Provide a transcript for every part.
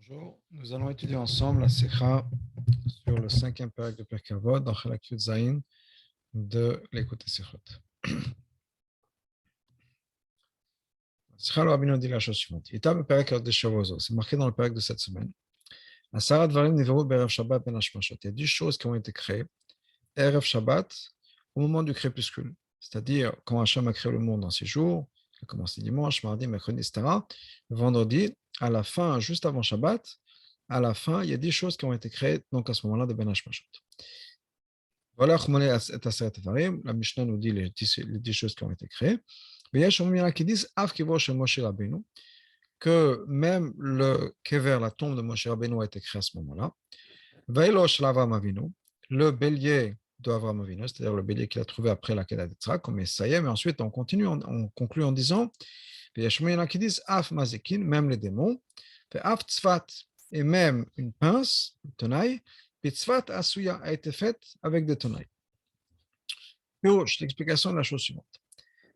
Bonjour, nous allons étudier ensemble la Sikha sur le cinquième pérec de Pirkei Avot dans Chelak Yud Zayin de l'Écoute Sikhot. Sikha le Rabbeinu dit la chose suivante. Ita beperek de Shavozo, c'est marqué dans le pérec de cette semaine. Asara Dvarim Niveru Berev Shabbat Ben Hashmashot. Il y a 10 choses qui ont été créées Erev Shabbat au moment du crépuscule, c'est-à-dire quand Hachem a créé le monde en 6 jours, il a commencé dimanche, mardi, mercredi, etc. Vendredi, à la fin, juste avant Shabbat, à la fin, il y a 10 choses qui ont été créées, donc à ce moment-là, de Ben Hashmashot. Voilà, la Mishnah nous dit les 10 choses qui ont été créées. Mais il y a des qui disent que même le kever, la tombe de Moshe Rabbeinu, a été créée à ce moment-là. Le bélier d'Avram Avinu, c'est-à-dire le bélier qu'il a trouvé après la Kedah d'Yitzhak, comme Esaïe, mais ensuite on conclut en disant, il y a qui disent Af Mazekin, même les démons, Af Tzfat, et même une pince, une tenaille, et Tzfat Asuya a été faite avec des tenailles. L'explication de la chose suivante.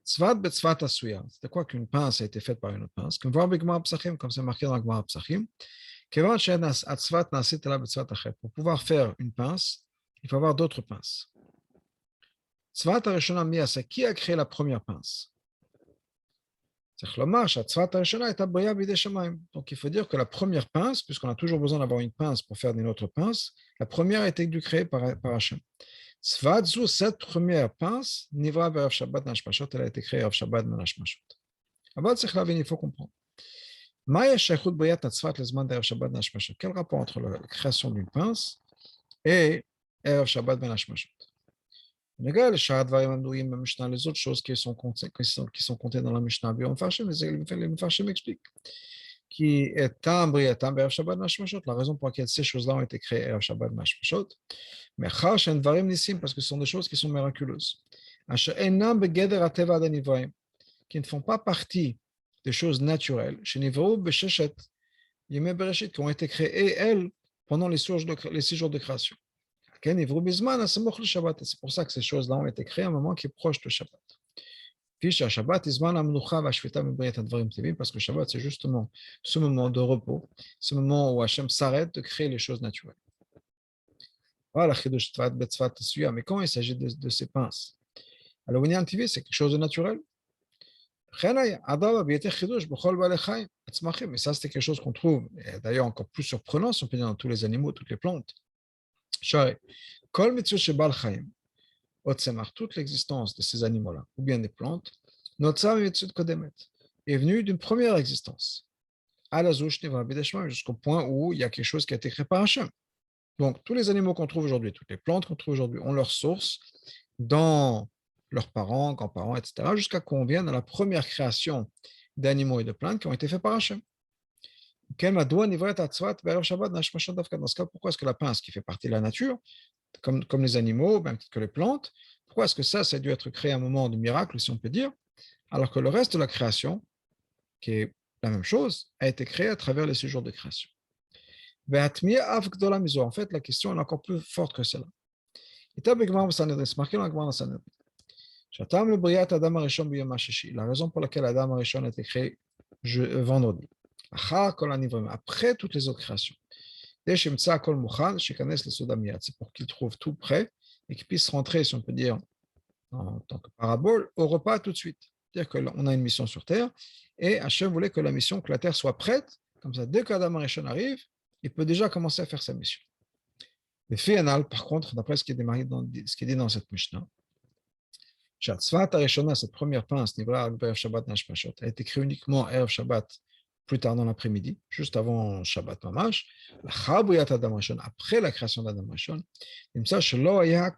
Tzvat betzvat asuya. C'était quoi qu'une pince a été faite par une autre pince? Comme c'est marqué dans la Gemara Psachim. Pour pouvoir faire une pince, il faut avoir d'autres pinces. Tzvat harishona miyasa. Qui a créé la première pince? Donc il faut dire que la première pince, puisqu'on a toujours besoin d'avoir une pince pour faire une autre pince, la première a été créée par Hachem. Tzvadzu, cette première pince, Nivra Berev Shabbat Nashmashot, elle a été créée Berev Shabbat Nashmashot. Abad Sechlaven, il faut comprendre. Maya Shaykhut Boyat Tzvat Lezman Berev Shabbat Nashmashot. Quel rapport entre la création d'une pince et Berev Shabbat Nashmashot? Les autres choses qui sont comptées dans la Mishnah, les Mefarshim m'expliquent. Qui est la raison pour laquelle ces choses-là ont été créées Berev Shabbat Nashmashot. Mais parce que ce sont des choses qui sont miraculeuses, qui ne font pas partie des choses naturelles, qui ont été créées, elles, pendant les 6 jours de création. C'est pour ça que ces choses-là ont été créées à un moment qui est proche de Shabbat. Parce que Shabbat, c'est justement ce moment de repos, ce moment où Hachem s'arrête de créer les choses naturelles. Voilà, mais quand il s'agit de ces pinces, alors TV, c'est quelque chose de naturel. Mais ça, c'était quelque chose qu'on trouve, et d'ailleurs encore plus surprenant, si on peut dire, dans tous les animaux, toutes les plantes. Toute l'existence de ces animaux-là, ou bien des plantes, est venue d'une première existence, jusqu'au point où il y a quelque chose qui a été créé par Hachem. Donc, tous les animaux qu'on trouve aujourd'hui, toutes les plantes qu'on trouve aujourd'hui ont leur source dans leurs parents, grands-parents, etc., jusqu'à qu'on vienne à la première création d'animaux et de plantes qui ont été faits par Hachem. Dans ce cas, pourquoi est-ce que la pince, qui fait partie de la nature, comme les animaux, même que les plantes, pourquoi est-ce que ça a dû être créé à un moment de miracle, si on peut dire, alors que le reste de la création, qui est la même chose, a été créé à travers les 6 jours de création? En fait, la question est encore plus forte que cela. C'est marqué dans la Gemara Sanhedrin. La raison pour laquelle Adam Arishon a été créé vendredi. Après toutes les autres créations. C'est pour qu'il trouve tout prêt et qu'il puisse rentrer, si on peut dire, en tant que parabole, au repas tout de suite. C'est-à-dire qu'on a une mission sur Terre et Hachem voulait que la Terre soit prête. Comme ça, dès qu'Adam Arishon arrive, il peut déjà commencer à faire sa mission. Le Féanal, par contre, d'après ce qui est dit dans cette Mishnah, cette première pince, a été créée uniquement Erev Shabbat, plus tard dans l'après-midi, juste avant Shabbat Mamash, après la création d'Adam Rishon, c'est-à-dire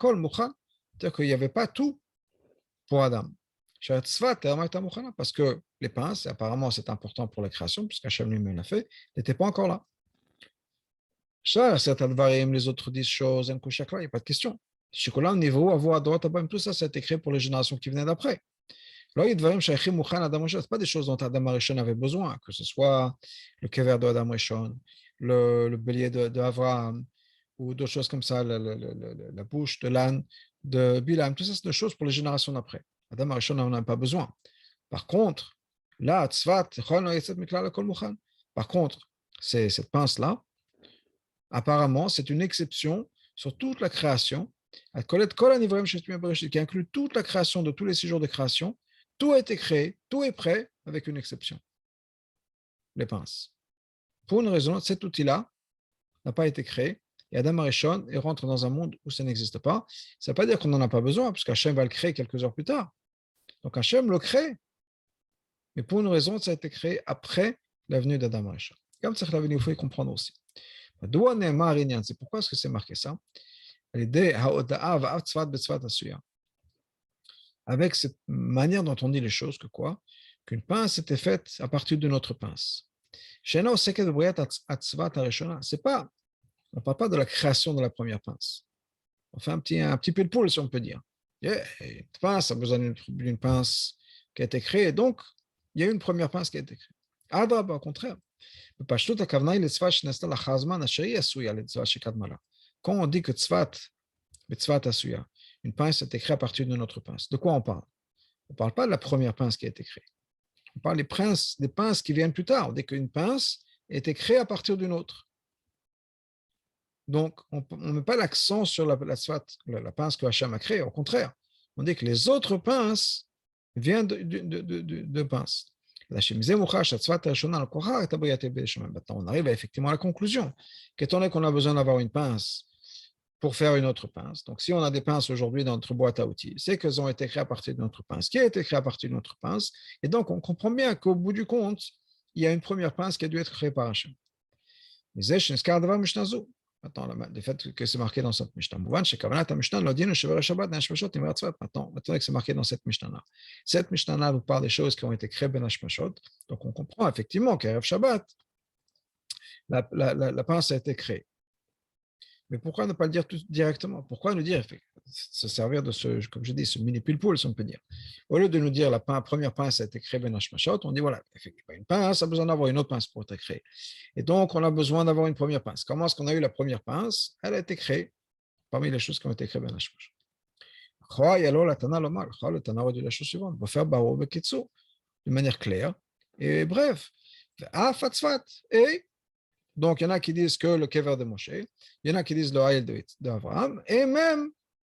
qu'il n'y avait pas tout pour Adam. Parce que les pinces, apparemment c'est important pour la création, puisqu'Hachem lui-même l'a fait, n'étaient pas encore là. Les autres 10 choses, il n'y a pas de question. Tout ça, ça a été créé pour les générations qui venaient d'après. Ce pas des choses dont Adam Arishon avait besoin, que ce soit le kever de Adam Arishon, le bélier de Avraham, ou d'autres choses comme ça, la bouche de l'âne, de Bilam, tout ça, c'est des choses pour les générations d'après. Adam Arishon n'en a pas besoin. Par contre, là, par contre, cette pince-là, apparemment, c'est une exception sur toute la création, qui inclut toute la création de tous les 6 jours de création. Tout a été créé, tout est prêt, avec une exception, les pinces. Pour une raison, cet outil-là n'a pas été créé, et Adam Arishon rentre dans un monde où ça n'existe pas. Ça ne veut pas dire qu'on n'en a pas besoin, parce qu'Hachem va le créer quelques heures plus tard. Donc Hachem le crée, mais pour une raison, ça a été créé après la venue d'Adam Arishon. Comme ça, il faut y comprendre aussi. C'est pourquoi est-ce que c'est marqué ça? Avec cette manière dont on dit les choses, que quoi? Qu'une pince était faite à partir d'une autre pince. C'est pas, on ne parle pas de la création de la première pince. On fait un petit peu de poule, si on peut dire. Une pince a besoin d'une pince qui a été créée, donc il y a une première pince qui a été créée. Adraba, au contraire. Quand on dit que tzvat asuya, une pince a été créée à partir d'une autre pince, de quoi on parle? On ne parle pas de la première pince qui a été créée. On parle des pinces qui viennent plus tard. On dit qu'une pince a été créée à partir d'une autre. Donc, on ne met pas l'accent sur la pince que Hachem a créée. Au contraire, on dit que les autres pinces viennent de pinces. Maintenant, on arrive effectivement à la conclusion qu'étant donné qu'on a besoin d'avoir une pince pour faire une autre pince, donc si on a des pinces aujourd'hui dans notre boîte à outils, c'est qu'elles ont été créées à partir d'une autre pince, qui a été créée à partir d'une autre pince, et donc on comprend bien qu'au bout du compte, il y a une première pince qui a dû être créée par Hachem. Maintenant, le fait que c'est marqué dans cette Mishnah. Maintenant que c'est marqué dans cette Mishnah-là. Cette Mishnah-là nous parle des choses qui ont été créées ben Hashmashot. Donc, on comprend effectivement qu'à Shabbat, la pince a été créée. Mais pourquoi ne pas le dire tout directement? Pourquoi nous dire, se servir de ce, comme je dis, ce mini pile-poule, si on peut dire. Au lieu de nous dire la première pince a été créée ben Hashmashot, on dit voilà, effectivement, une pince a besoin d'avoir une autre pince pour être créée. Et donc, on a besoin d'avoir une première pince. Comment est-ce qu'on a eu la première pince? Elle a été créée parmi les choses qui ont été créées ben Hashmashot. Le Tana aurait dit la chose suivante, va faire baro bekitsu, de manière claire et bref. Et donc, il y en a qui disent que le kever de Moshe, il y en a qui disent le haïl d'Abraham, et même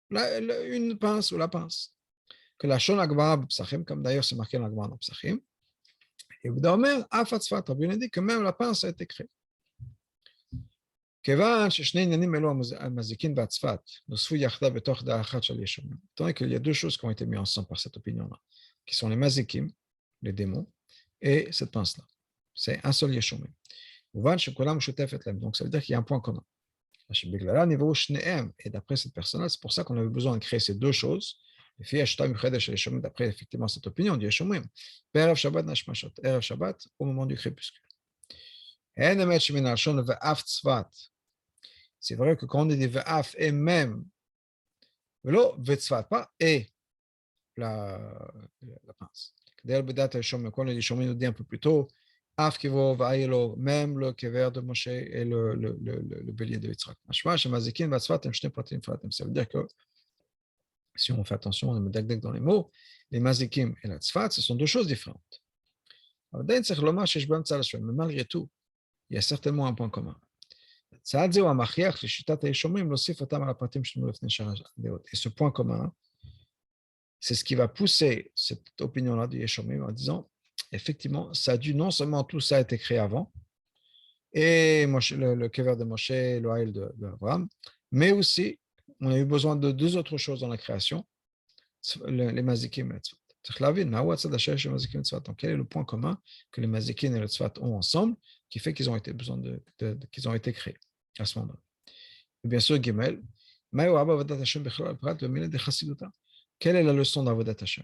une pince ou la pince. Que la shon agmara b'psachim, comme d'ailleurs c'est marqué dans l'agmara dans Psachim, et B'daomer, afatzvat, Rabbi dit que même la pince a été créée. כיוון ששני עניינים אלו המזיקים והצפת נוספו יחדיו בתוך דעה אחת של ישומim. Tant qu'il y a deux choses qui ont été mises ensemble par cette opinion-là, qui sont les mazikim, les démons, et cette pince-là. C'est un seul yeshomim. Donc, ça veut dire qu'il y a un point commun. Et d'après cette personne-là, c'est pour ça qu'on avait besoin de créer ces deux choses. D'après effectivement cette opinion du Yeshomim, Erev Shabbat Nashmashot, Erev Shabbat au moment du crépuscule. C'est vrai que quand on dit Ve'af et même, pas et la pince. Quand le Yeshomim nous dit un peu plus tôt, Af kivo va'ayelo, même le kever de Moshe et le bélier de Yitzhak. Ça veut dire que si on fait attention, on met dagdag dans les mots, les mazikim et la tzfat, ce sont deux choses différentes. Mais malgré tout, il y a certainement un point commun. Et ce point commun, c'est ce qui va pousser cette opinion-là du Yeshomim en disant, effectivement, ça a dû non seulement tout ça a été créé avant, et le kever de Moshe, le haïl d'Abraham, mais aussi, on a eu besoin de deux autres choses dans la création, les mazikim et les tzvat. Donc, quel est le point commun que les mazikim et les tzvat ont ensemble qui fait qu'ils ont été qu'ils ont été créés à ce moment-là? Et bien sûr, Gimel, quelle est la leçon d'Avodat Hashem?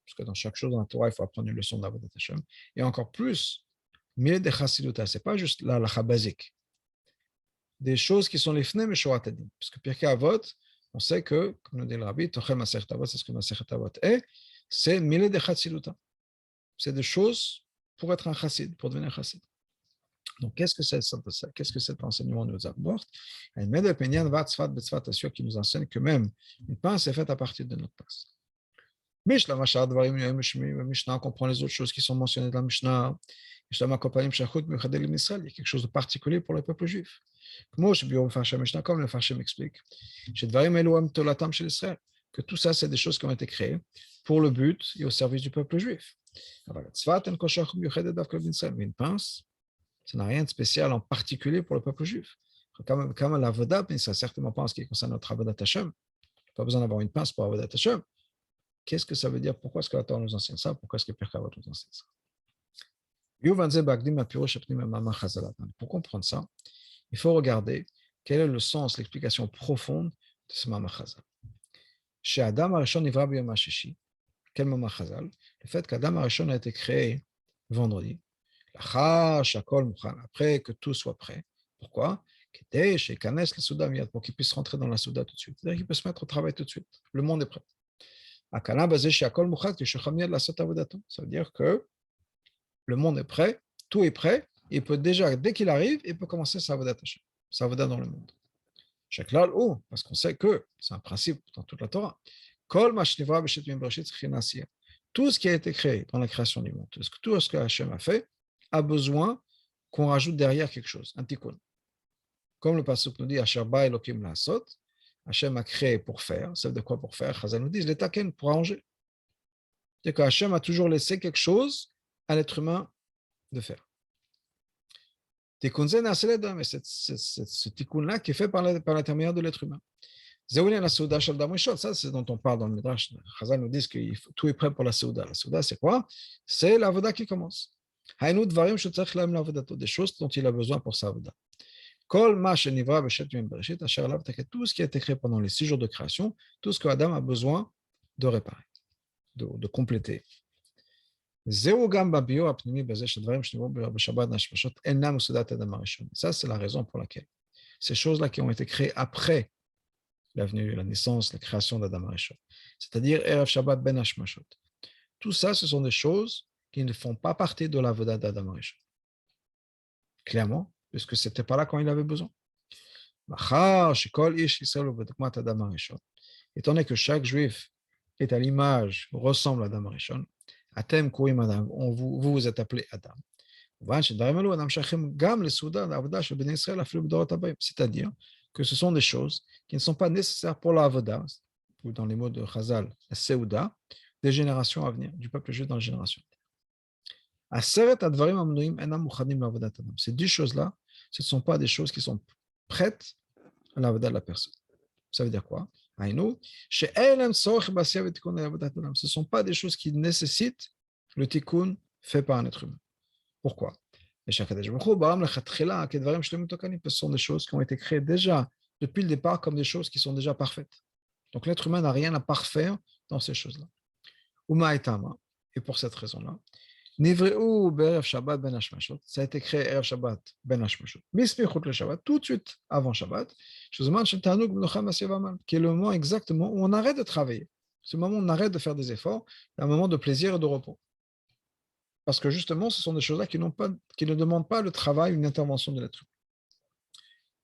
Parce que dans chaque chose dans la Torah, il faut apprendre une leçon d'Avodat Hashem. Et encore plus, Milé de Chassiduta, ce n'est pas juste la halakha basique. Des choses qui sont les fnem et shorat adim. Parce que Pirkei Avot, on sait que, comme nous dit le Rabbi, Tochem Masechet Avot, c'est ce que Masechet Avot est, c'est Milé de Chassiduta. C'est des choses pour être un chassid, pour devenir un chassid. Donc, qu'est-ce que c'est ça? Qu'est-ce que cet enseignement nous apporte? Il met des penyan va tzvat betzvat asur qui nous enseigne que même une pince est faite à partir de notre pince. Mishnah, Mashar, Dvarim, Mishnah, on comprend les autres choses qui sont mentionnées dans la Mishnah. Mishnah, Kopanim, Shachut, Mechadel, Israël. Il y a quelque chose de particulier pour le peuple juif. Comme le Farshim explique, chez Dvarim, Elohim, Tolatam, chez Israël, que tout ça, c'est des choses qui ont été créées pour le but et au service du peuple juif. Une pince, ça n'a rien de spécial en particulier pour le peuple juif. Comme l'avodat, mais ça certainement pas en ce qui concerne notre avodat Hashem. Pas besoin d'avoir une pince pour avodat Hashem. Qu'est-ce que ça veut dire? Pourquoi est-ce que la Torah nous enseigne ça? Pourquoi est-ce que Pirkei Avot nous enseigne ça? Pour comprendre ça, il faut regarder quel est le sens, l'explication profonde de ce Mamar Chazal. Chez Adam Arishon Ivra B'Yom HaShishi, quel Mamar Chazal? Le fait qu'Adam Arishon a été créé vendredi, après que tout soit prêt. Pourquoi? Pour qu'il puisse rentrer dans la Souda tout de suite. C'est-à-dire qu'il peut se mettre au travail tout de suite. Le monde est prêt. Ça veut dire que le monde est prêt, tout est prêt, il peut déjà, dès qu'il arrive, il peut commencer sa avodat Hashem, sa avodat dans le monde. Parce qu'on sait que c'est un principe dans toute la Torah. Tout ce qui a été créé dans la création du monde, tout ce que Hashem a fait, a besoin qu'on rajoute derrière quelque chose, un tikkun. Comme le pasuk nous dit, Asher ba Elokim la'asot, Hashem a créé pour faire. Ça veut dire quoi pour faire? Chazal nous dit, les taken pour arranger. C'est-à-dire que Hashem a toujours laissé quelque chose à l'être humain de faire. Tikkun Zen Aseledam, et c'est ce tikkun-là qui est fait par l'intermédiaire de l'être humain. Ça, c'est dont on parle dans le Midrash. Chazal nous dit que tout est prêt pour la Souda. La Souda, c'est quoi? C'est l'avoda qui commence. Des choses dont il a besoin pour sa avoda. Tout ce qui a été créé pendant les 6 jours de création, tout ce que Adam a besoin de réparer, de compléter. Ça, c'est la raison pour laquelle ces choses-là qui ont été créées après la naissance, la création d'Adam Arishon, c'est-à-dire Erev Shabbat Ben Hashmashot. Tout ça, ce sont des choses qui ne font pas partie de l'avoda d'Adam Arishon. Clairement, puisque ce n'était pas là quand il avait besoin. Étant donné que chaque juif est à l'image, ressemble à Adam Arishon, Atem Kouim Adam, vous êtes appelé Adam. C'est-à-dire que ce sont des choses qui ne sont pas nécessaires pour la avoda, ou dans les mots de Chazal, la Seuda, des générations à venir, du peuple juif dans les générations à venir. Ces 10 choses-là, ce ne sont pas des choses qui sont prêtes à l'avoda de la personne. Ça veut dire quoi? Ce ne sont pas des choses qui nécessitent le tikkun fait par un être humain. Pourquoi? Ce sont des choses qui ont été créées déjà depuis le départ comme des choses qui sont déjà parfaites. Donc l'être humain n'a rien à parfaire dans ces choses-là. Et pour cette raison-là, ça a été créé Erev Shabbat Ben Hashmashot. Mismichut le Shabbat, tout de suite avant Shabbat, qui est le moment exactement où on arrête de travailler. C'est le moment où on arrête de faire des efforts, un moment de plaisir et de repos. Parce que justement, ce sont des choses-là qui ne demandent pas le travail, une intervention de l'être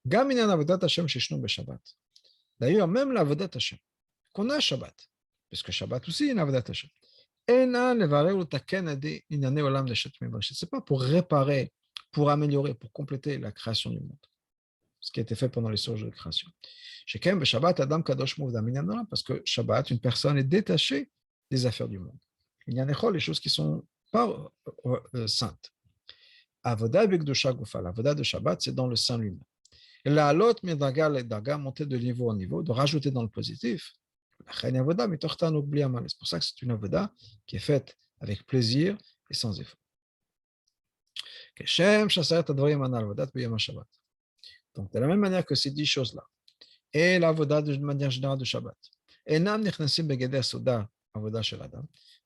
humain. D'ailleurs, même l'avodat Hashem, qu'on a Shabbat, puisque Shabbat aussi est une avodat Hashem. Ce n'est pas pour réparer, pour améliorer, pour compléter la création du monde, ce qui a été fait pendant les jours de création. Parce que Shabbat, une personne est détachée des affaires du monde. Il y a les choses qui sont pas saintes. Avoda l'avoda de Shabbat, c'est dans le saint lui-même. Et la lot monter de niveau en niveau, de rajouter dans le positif. C'est pour ça que c'est une avoda qui est faite avec plaisir et sans effort. Donc, de la même manière que ces 10 choses-là, et l'avoda de manière générale de Shabbat,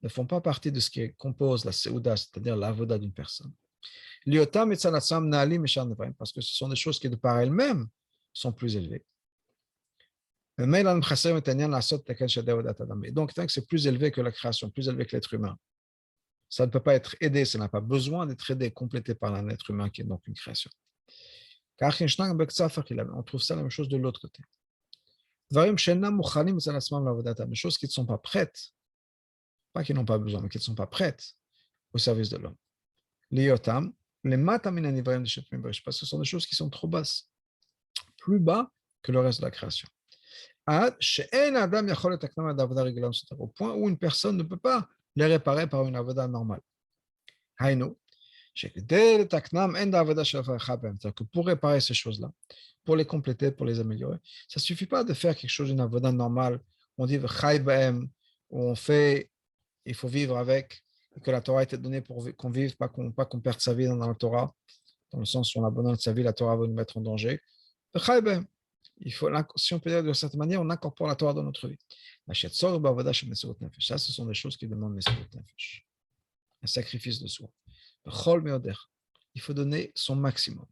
ne font pas partie de ce qui compose la seuda, c'est-à-dire l'avoda d'une personne. Parce que ce sont des choses qui, de par elles-mêmes, sont plus élevées. Donc, tant que c'est plus élevé que la création, plus élevé que l'être humain, ça ne peut pas être aidé, ça n'a pas besoin d'être aidé, complété par un être humain qui est donc une création. On trouve ça la même chose de l'autre côté. Des choses qui ne sont pas prêtes Pas qu'ils n'ont pas besoin, mais qu'ils ne sont pas prêtes au service de l'homme. Les yotam, les matam de Sheprim Barish, parce que ce sont des choses qui sont trop basses, plus bas que le reste de la création. Au point où une personne ne peut pas les réparer par une avoda normale. C'est-à-dire que pour réparer ces choses-là, pour les compléter, pour les améliorer, ça ne suffit pas de faire quelque chose d'une avoda normale. On dit où on fait, il faut vivre avec, et que la Torah a été donnée pour qu'on vive, pas qu'on perde sa vie dans la Torah, dans le sens où on abandonne sa vie, la Torah va nous mettre en danger. Il faut, si on peut dire de cette manière, on incorpore la Torah dans notre vie. Ça, ce sont des choses qui demandent un sacrifice de soi. Il faut donner son maximum.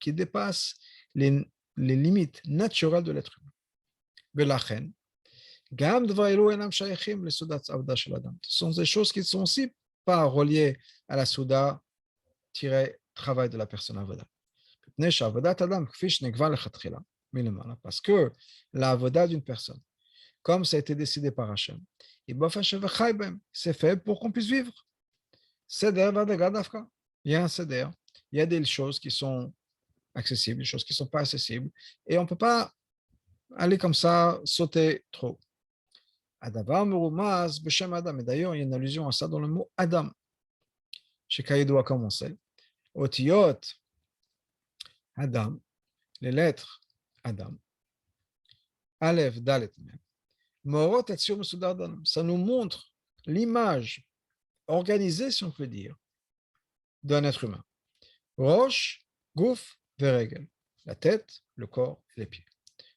Qui dépasse les limites naturelles de l'être humain. Ce sont des choses qui ne sont aussi pas reliées à la souda-travail de la personne avoda. Parce que la avoda d'une personne, comme ça a été décidé par Hachem, c'est fait pour qu'on puisse vivre. Il y a un seder, il y a des choses qui sont accessibles, des choses qui ne sont pas accessibles, et on ne peut pas aller comme ça, sauter trop. Adavar merumaz b'shem Adam. Et d'ailleurs, il y a une allusion à ça dans le mot Adam. Chez Kaïdoua, comme on sait. Otiyot, Adam, les lettres Adam. Aleph, Dalet, Morot et sur ça nous montre l'image organisée, si on peut dire, d'un être humain. Roche, Gouf, Veregel. La tête, le corps et les pieds.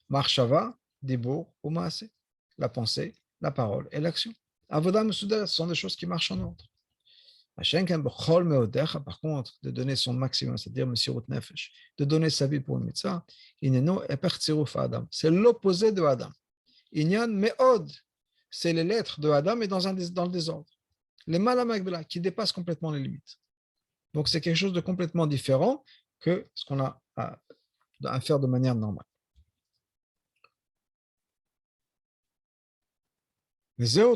Marshava, Dibur ou Maase. La pensée, la parole et l'action. Avodah Mesouder, ce sont des choses qui marchent en ordre. Par contre, de donner son maximum, c'est-à-dire Messirut Nefesh, de donner sa vie pour une mitzvah, c'est l'opposé de Adam. Inyan Me'od, c'est les lettres de Adam et dans le désordre. Les Malamagbela, qui dépassent complètement les limites. Donc, c'est quelque chose de complètement différent que ce qu'on a à faire de manière normale. Ça,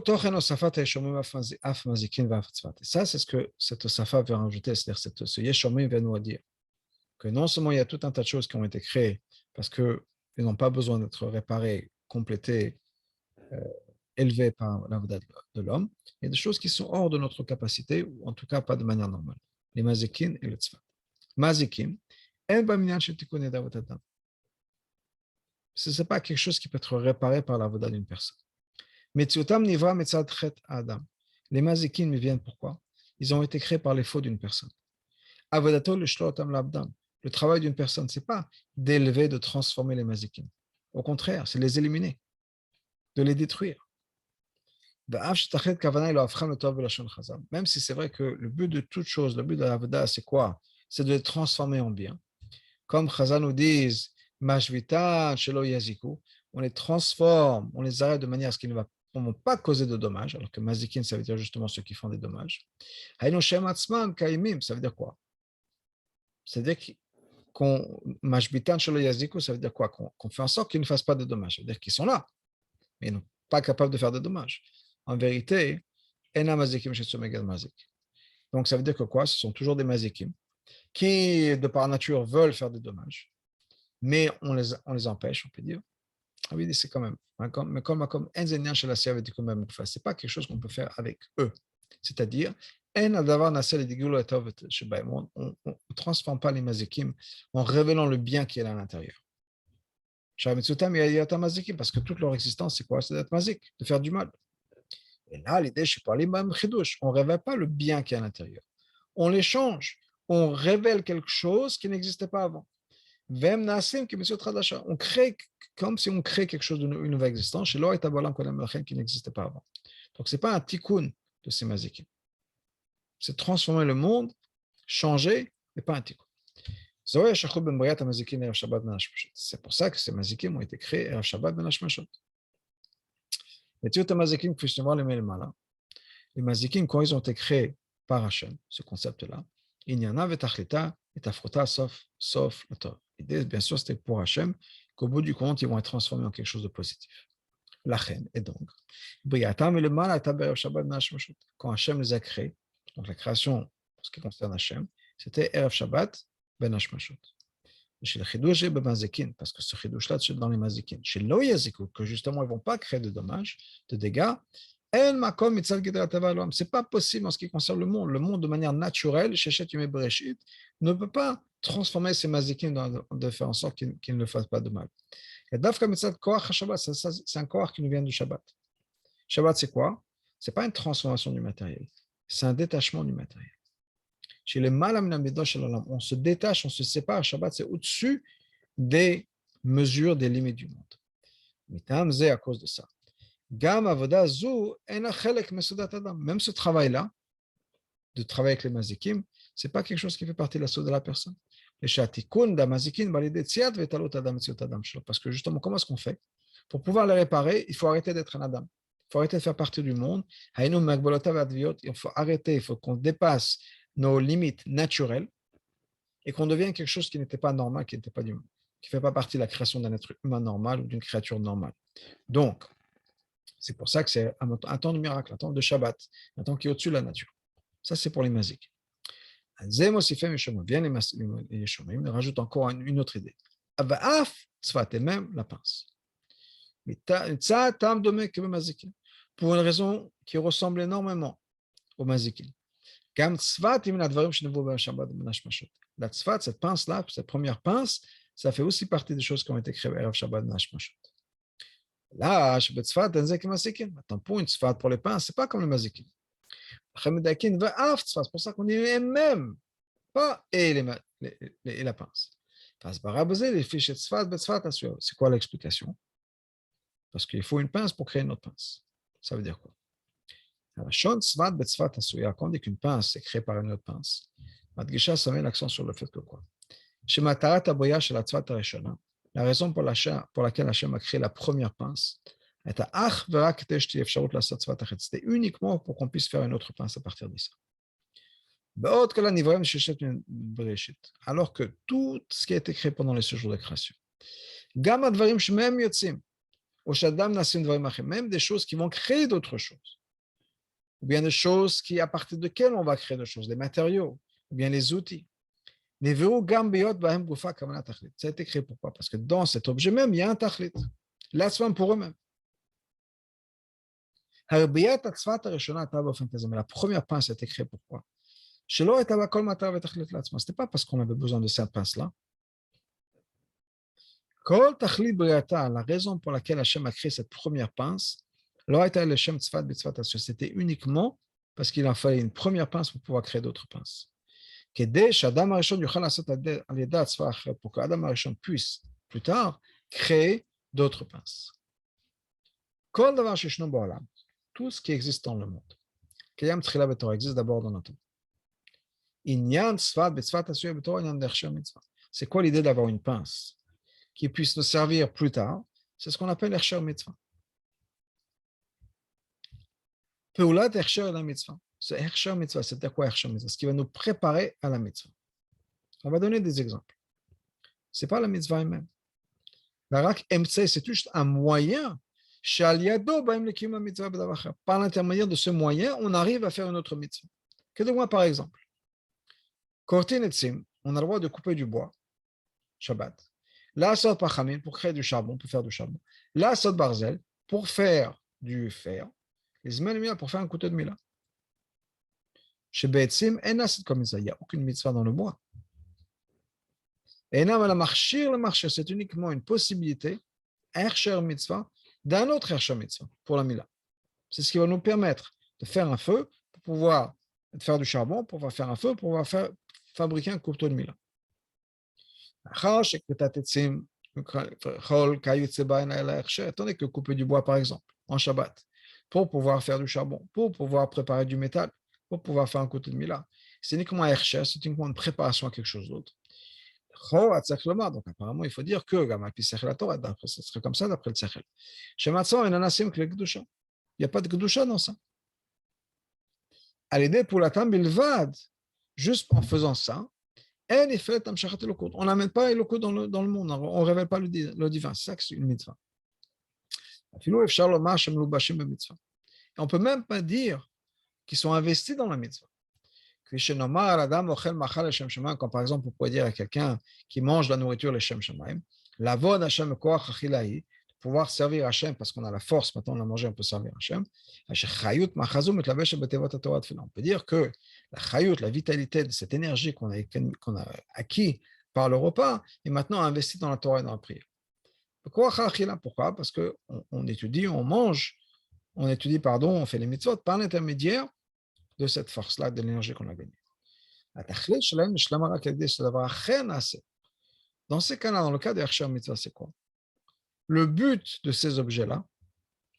c'est ce que cette Osafa veut rajouter, c'est-à-dire ce Yeshomim vient nous dire que non seulement il y a tout un tas de choses qui ont été créées parce qu'ils n'ont pas besoin d'être réparées, complétées, élevées par la voda de l'homme, il y a des choses qui sont hors de notre capacité, ou en tout cas pas de manière normale. Les mazikin et le tzvat. Mazikim, ce n'est pas quelque chose qui peut être réparé par la voda d'une personne. Les mazikim viennent pourquoi? Ils ont été créés par les fautes d'une personne. Le travail d'une personne, ce n'est pas d'élever, de transformer les mazikim. Au contraire, c'est de les éliminer, de les détruire. Même si c'est vrai que le but de toute chose, le but de la avoda, c'est quoi? C'est de les transformer en bien. Comme Chazal nous disent, on les transforme, on les arrête de manière à ce qu'ils ne vont pas causer de dommages, alors que mazikin, ça veut dire justement ceux qui font des dommages. Ça veut dire quoi? C'est-à-dire ça veut dire quoi? Qu'on fait en sorte qu'ils ne fassent pas de dommages. Ça veut dire qu'ils sont là, mais ils ne sont pas capables de faire de dommages. En vérité, donc ça veut dire que quoi? Ce sont toujours des mazikim qui, de par nature, veulent faire des dommages, mais on les empêche, on peut dire. Ah oui, c'est quand même, mais comme c'est pas quelque chose qu'on peut faire avec eux. C'est-à-dire, on ne transforme pas les mazikim en révélant le bien qui est à l'intérieur. Parce que toute leur existence, c'est quoi? C'est d'être mazik, de faire du mal. Et là, l'idée, je ne suis pas on ne révèle pas le bien qui est à l'intérieur. On les change. On révèle quelque chose qui n'existait pas avant. On crée comme si on crée quelque chose d'une nouvelle existence, qui n'existait pas avant. Donc, ce n'est pas un tikkun de ces mazikim. C'est transformer le monde, changer, mais pas un tikkun. C'est pour ça que ces mazikim ont été créés à Shabbat ben Hashmashot. Les mazikim, quand ils ont été créés par Hachem, ce concept-là, sauf le tov. L'idée, bien sûr, c'était pour Hachem qu'au bout du compte, ils vont être transformés en quelque chose de positif. La reine, et donc, Briatam et le mal à Taber Shabbat Nashmashut. Quand Hachem les a créés, donc la création, pour ce qui concerne Hachem, c'était Erev Shabbat Ben Hashmashut. Chez le Chidouche et Mazikin, parce que ce Chidouche-là, c'est dans les Mazikin. Chez l'Oyazikou, que justement, ils ne vont pas créer de dommages, de dégâts, c'est pas possible en ce qui concerne le monde. Le monde, de manière naturelle, Shechet Yomei Bereshit, ne peut pas transformer ces Mazikin de faire en sorte qu'ils ne fassent pas de mal. Et Dafka Mitzat Koach HaShabbat, c'est un Koach qui nous vient du Shabbat. Shabbat, c'est quoi? Ce n'est pas une transformation du matériel, c'est un détachement du matériel. Chez les Malam Namidosh Shalom, on se détache, on se sépare. Shabbat, c'est au-dessus des mesures, des limites du monde. Mitam, c'est à cause de ça. Gam Avoda Zu, Enachelek Mesudat Adam. Même ce travail-là, de travailler avec les mazikim, ce n'est pas quelque chose qui fait partie de la soude de la personne. Parce que justement, comment est-ce qu'on fait? Pour pouvoir les réparer, il faut arrêter d'être un Adam. Il faut arrêter de faire partie du monde. Il faut arrêter, il faut qu'on dépasse nos limites naturelles et qu'on devienne quelque chose qui n'était pas normal, qui n'était pas du monde, qui ne fait pas partie de la création d'un être humain normal ou d'une créature normale. Donc, c'est pour ça que c'est un temps de miracle, un temps de Shabbat, un temps qui est au-dessus de la nature. Ça, c'est pour les mazik. Viens les Yeshomim, il rajoute encore une autre idée. Avaaf, tzfat, et même la pince. Pour une raison qui ressemble énormément au mazikin. La tzfat, cette pince-là, cette première pince, ça fait aussi partie des choses qui ont été créées Erev Shabbat Nashmashot. Là, attends, pour une tzfat, pour les pinces, c'est pas comme le mazikin. C'est pour ça qu'on dit même, pas et la pince. C'est quoi l'explication? Parce qu'il faut une pince pour créer une autre pince. Ça veut dire quoi? Quand on dit qu'une pince est créée par une autre pince, Madgisha, ça met l'accent sur le fait que quoi? La raison pour laquelle Hachem a créé la première pince, c'était uniquement pour qu'on puisse faire une autre pince à partir de ça. Alors que tout ce qui a été créé pendant les séjours de création, même des choses qui vont créer d'autres choses, ou bien des choses à partir desquelles on va créer d'autres choses, des matériaux, ou bien les outils. Ça a été créé pourquoi? Parce que dans cet objet même, il y a un tachlit. L'atzman pour eux-mêmes. Mais la première pince a été créée pourquoi? Ce n'était pas parce qu'on avait besoin de cette pince-là. La raison pour laquelle Hachem a créé cette première pince, c'était uniquement parce qu'il en fallait une première pince pour pouvoir créer d'autres pinces. Pour que Adam Arishon puisse plus tard créer d'autres pinces. Tout ce qui existe dans le monde, existe d'abord dans notre monde. C'est quoi l'idée d'avoir une pince qui puisse nous servir plus tard? C'est ce qu'on appelle l'Ersher Mitzvah. Peulat Ersher la Mitzvah. Ce Ersher Mitzvah, c'est quoi Ersher Mitzvah? Ce qui va nous préparer à la Mitzvah. On va donner des exemples. Ce n'est pas la Mitzvah elle-même. La Rak MC, c'est juste un moyen. Par l'intermédiaire de ce moyen, on arrive à faire une autre Mitzvah. Que de moi, par exemple. Kortin et Tzim, on a le droit de couper du bois, Shabbat. La Sod Pachamim, pour créer du charbon, pour faire du charbon. La Sod Barzel, pour faire du fer. Les Zmen pour faire un couteau de Mila. Chez Be'etzim, il n'y a aucune mitzvah dans le bois. Et le marchir, c'est uniquement une possibilité, Ersher Mitzvah, d'un autre Ersher Mitzvah pour la Mila. C'est ce qui va nous permettre de faire un feu, pour pouvoir faire du charbon, pour pouvoir faire un feu, pour pouvoir fabriquer un couteau de Mila. Attendez que couper du bois, par exemple, en Shabbat, pour pouvoir faire du charbon, pour pouvoir préparer du métal, pour pouvoir faire un couteau de Mila. C'est uniquement un Ersher, c'est uniquement une préparation à quelque chose d'autre. Donc apparemment, il faut dire que ce serait comme ça d'après le Sechel. Chez Matzah, il n'y a pas de Kedusha dans ça. À l'idée pour la Tambilvad, juste en faisant ça, on n'amène pas Eloko dans le monde, on ne révèle pas le divin. C'est ça que c'est une mitzvah. אפילו אפשר לומר שהם מלובשים במצווה. On ne peut même pas dire qu'ils sont investis dans la mitzvah. Comme par exemple, on pourrait dire à quelqu'un qui mange de la nourriture les Shem Shamaim, la vod Hashem koach achilahi, pouvoir servir Hashem parce qu'on a la force, maintenant on a mangé, on peut servir Hashem. On peut dire que la chayut, la vitalité de cette énergie qu'on a acquis par le repas est maintenant investie dans la Torah et dans la prière. Pourquoi? Parce qu'on étudie, on fait les mitzvot par l'intermédiaire de cette force-là, de l'énergie qu'on a gagnée. Dans ces cas-là, dans le cas de Hersher Mitzvah, c'est quoi? Le but de ces objets-là,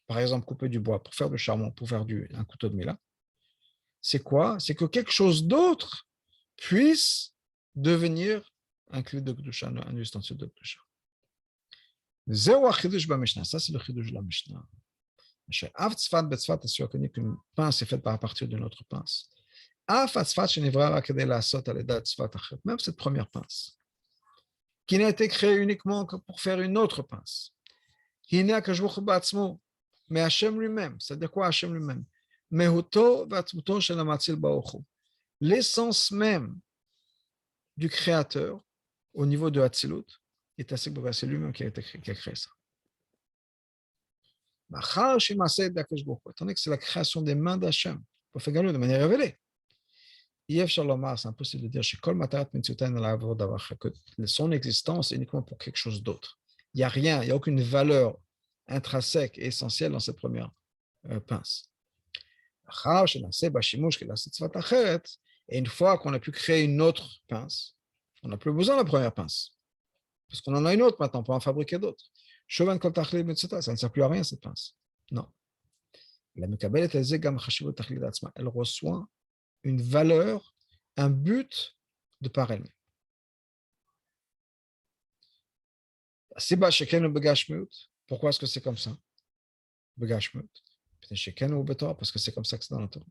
par exemple couper du bois pour faire du charbon, pour faire un couteau de mila, c'est quoi? C'est que quelque chose d'autre puisse devenir un clé de Kedusha, un ustensile de Kedusha. Ça, c'est le chidush de la Mishnah. Qu'une pince est faite à partir d'une autre pince. Même cette première pince, qui n'a été créée uniquement que pour faire une autre pince. Mais Hachem lui-même, c'est-à-dire quoi Hachem lui-même? L'essence même du Créateur au niveau de Hatzilut est assez beau, c'est lui-même qui a créé ça. Étant donné que c'est la création des mains d'Hachem, pour faire de manière révélée. C'est impossible de dire que son existence est uniquement pour quelque chose d'autre. Il n'y a rien, il n'y a aucune valeur intrinsèque et essentielle dans cette première pince. Et une fois qu'on a pu créer une autre pince, on n'a plus besoin de la première pince. Parce qu'on en a une autre maintenant, on peut en fabriquer d'autres. Ça ne sert plus à rien cette pince. Non. Elle reçoit une valeur, un but de par elle-même. Pourquoi est-ce que c'est comme ça? Parce que c'est comme ça que c'est dans la Torah.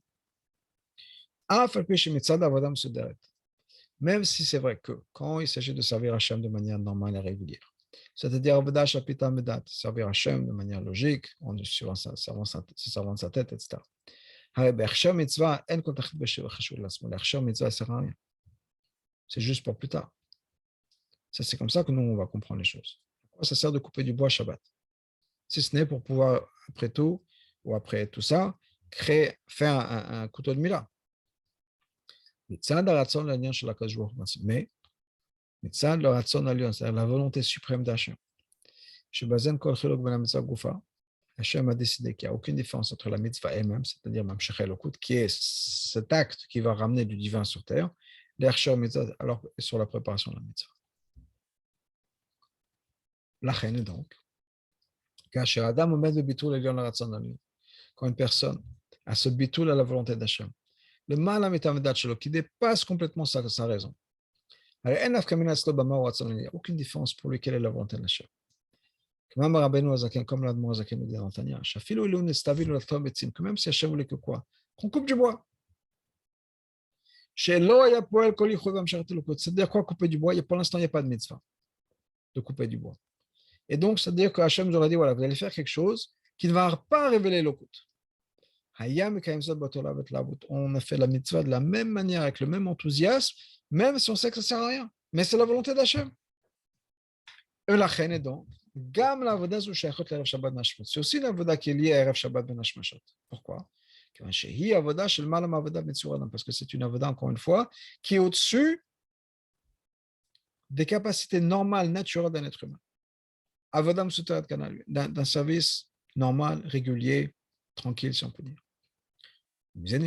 Même si c'est vrai que quand il s'agit de servir Hachem de manière normale et régulière, c'est-à-dire servir Hachem de manière logique, en se servant de sa tête, etc. L'Hersher Mitzvah, ça sert à rien. C'est juste pour plus tard. Ça, c'est comme ça que nous, on va comprendre les choses. Pourquoi ça sert de couper du bois Shabbat? Si ce n'est pour pouvoir, après tout, ou après tout ça, faire un couteau de mila. Mais c'est la volonté suprême d'Hachem. Hachem a décidé qu'il n'y a aucune différence entre la mitzvah elle-même, c'est-à-dire Mamshech Elokut, qui est cet acte qui va ramener du divin sur terre, l'Hersher Mitzvah, alors sur la préparation de la mitzvah. La reine donc, quand une personne a ce bitoul à la volonté d'Hachem, le mal à qui dépasse complètement sa raison. Il n'y a aucune différence pour lui quelle est la volonté d'Hachem. Comme l'Admor Azaken nous dit dans Tanya, que même si Hachem voulait que quoi? Qu'on coupe du bois. C'est-à-dire quoi couper du bois? Pour l'instant, il n'y a pas de mitzvah de couper du bois. Et donc, c'est-à-dire que Hachem nous aurait dit, voilà, vous allez faire quelque chose qui ne va pas révéler l'okut. On a fait la mitzvah de la même manière, avec le même enthousiasme, même si on sait que ça ne sert à rien. Mais c'est la volonté d'Hachem. Et donc, c'est aussi l'avoda qui est liée à Erev Shabbat ben Hashmashot. Pourquoi? Parce que c'est une avoda, encore une fois, qui est au-dessus des capacités normales, naturelles d'un être humain. Avoda Msutarat Kanal, d'un service normal, régulier, tranquille, si on peut dire. C'est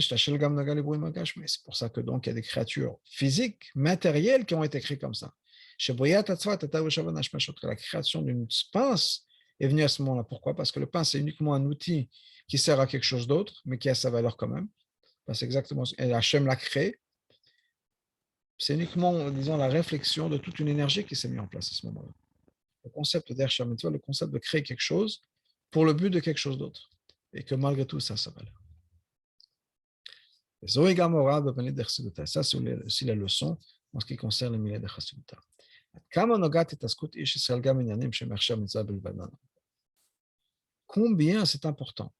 pour ça que donc il y a des créatures physiques, matérielles qui ont été créées comme ça. La création d'une pince est venue à ce moment-là. Pourquoi? Parce que le pince, c'est uniquement un outil qui sert à quelque chose d'autre, mais qui a sa valeur quand même. C'est exactement ce et Hachem l'a créé. C'est uniquement, disons, la réflexion de toute une énergie qui s'est mise en place à ce moment-là. Le concept d'Hersher Mitzvah, le concept de créer quelque chose pour le but de quelque chose d'autre. Et que malgré tout, ça a sa valeur. Ça, c'est aussi la leçon en ce qui concerne le milieu de Chassidut. combien c'est important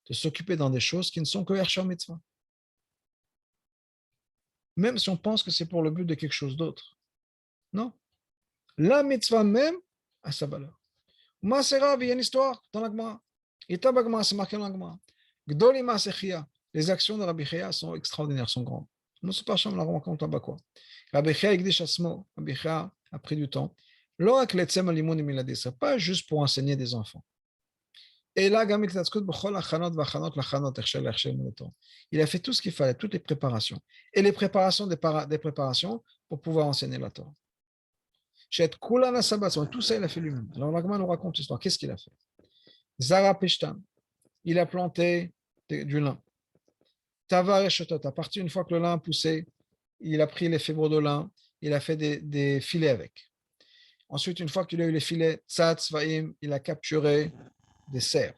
de s'occuper dans des choses qui ne sont que Hersher Mitzvah. Même si on pense que c'est pour le but de quelque chose d'autre. Non. La mitzvah même a sa valeur. Masera, il y a une histoire dans la Gemara. Itabagma, c'est marqué dans la Gemara. Gdoli Masechia, les actions de Rabbi Chia sont extraordinaires, sont grandes. Nous ne pas la rencontre là-bas quoi. Rabbi Chia Igdish Asmo, Rabbi Chia a pris du temps. L'orak letzem alimoun miladis, pas juste pour enseigner des enfants. Et là, il a fait tout ce qu'il fallait, toutes les préparations. Et les préparations des préparations pour pouvoir enseigner la Torah. Tout ça, il a fait lui-même. Alors, l'Agma nous raconte l'histoire. Qu'est-ce qu'il a fait? Zara Peshtan, il a planté du lin. Tavar et Shotot, à partir une fois que le lin a poussé, il a pris les fibres de lin, il a fait des filets avec. Ensuite, une fois qu'il a eu les filets, Tzatz, Vaim, il a capturé des cerfs.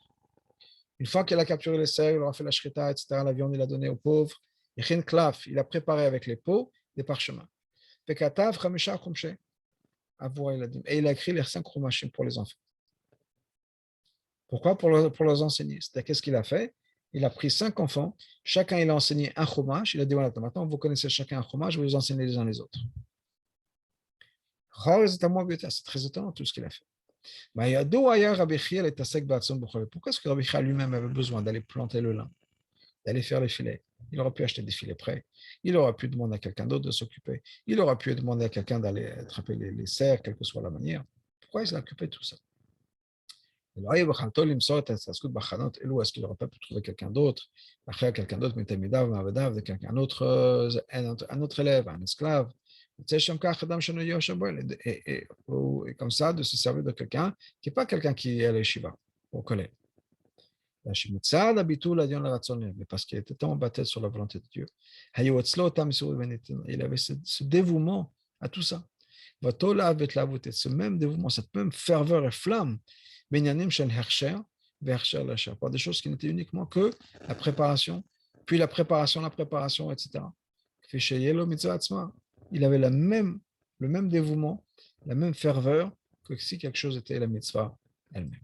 Une fois qu'il a capturé les cerfs, il leur a fait la shrita, etc., la viande, il a donné aux pauvres. Yechin Klaf, il a préparé avec les pots des parchemins. Pekatav, Chamisha, Chumshe. Et il a écrit les 5 Chumashim pour les enfants. Pourquoi? Pour leur enseigner. C'est-à-dire, qu'est-ce qu'il a fait? Il a pris 5 enfants, chacun il a enseigné un chumash, il a dit voilà, maintenant vous connaissez chacun un chumash, je vais vous enseigner les uns les autres. C'est très étonnant tout ce qu'il a fait. Pourquoi est-ce que Rabbi Chia lui-même avait besoin d'aller planter le lin, d'aller faire les filets? Il aurait pu acheter des filets prêts, il aurait pu demander à quelqu'un d'autre de s'occuper, il aurait pu demander à quelqu'un d'aller attraper les cerfs, quelle que soit la manière. Pourquoi il s'est occupé de tout ça? Est-ce qu'il n'aurait pas pu trouver quelqu'un d'autre, quelqu'un d'autre, quelqu'un d'autre, un autre élève, un esclave, et comme ça, de se servir de quelqu'un qui n'est pas quelqu'un qui est à l'Eshiva, au collège. Mais parce qu'il était tellement battu sur la volonté de Dieu. Il avait ce dévouement à tout ça. Ce même dévouement, cette même ferveur et flamme, par des choses qui n'étaient uniquement que la préparation, puis la préparation, etc. Il avait le même dévouement, la même ferveur que si quelque chose était la mitzvah elle-même.